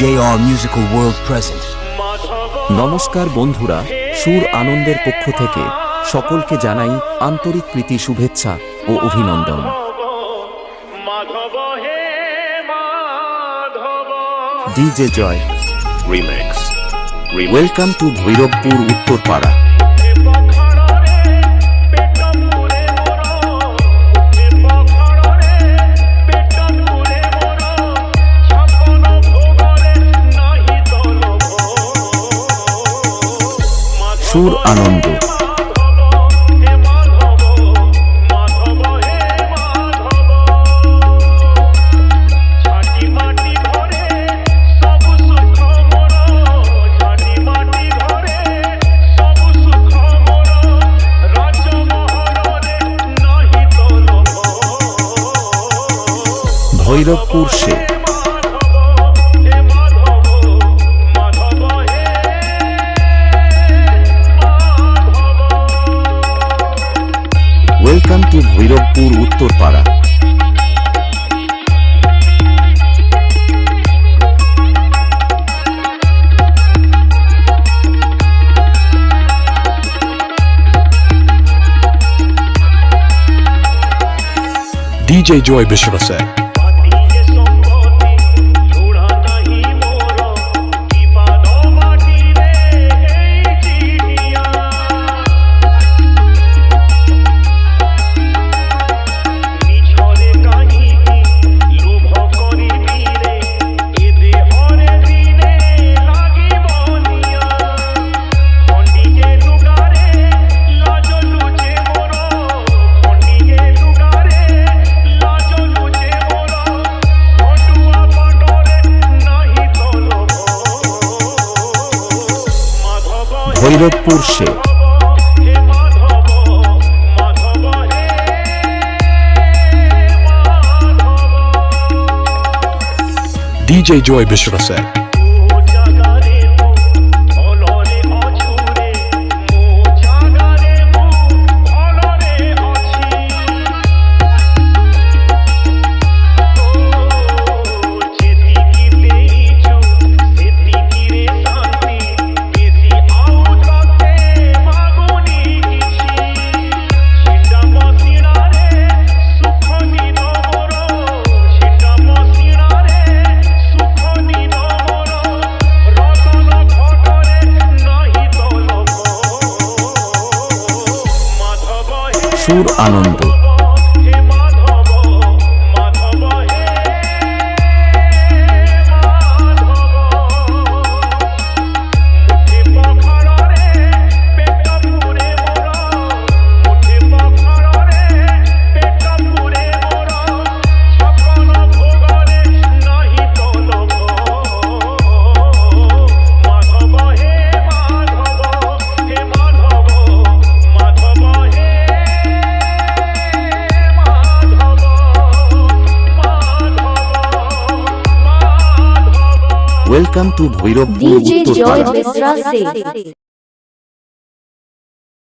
JR Musical World present. নমস্কার বন্ধুরা, সুর আনন্দের পক্ষ থেকে সকলকে জানাই আন্তরিক প্রীতি, শুভেচ্ছা ও অভিনন্দন। DJ Joy Remix. Welcome to Bhairabpur Uttarpara. সুর আনন্দ ভৈরবপুর সে welcome to Bhairabpur Uttarpara. DJ Joy Bishrasek. Bhairabpur সে DJ Joy Bishrasek. সুর আনন্দ welcome to Bhairabpur DJ Joy Uttarpara. Bishrasek.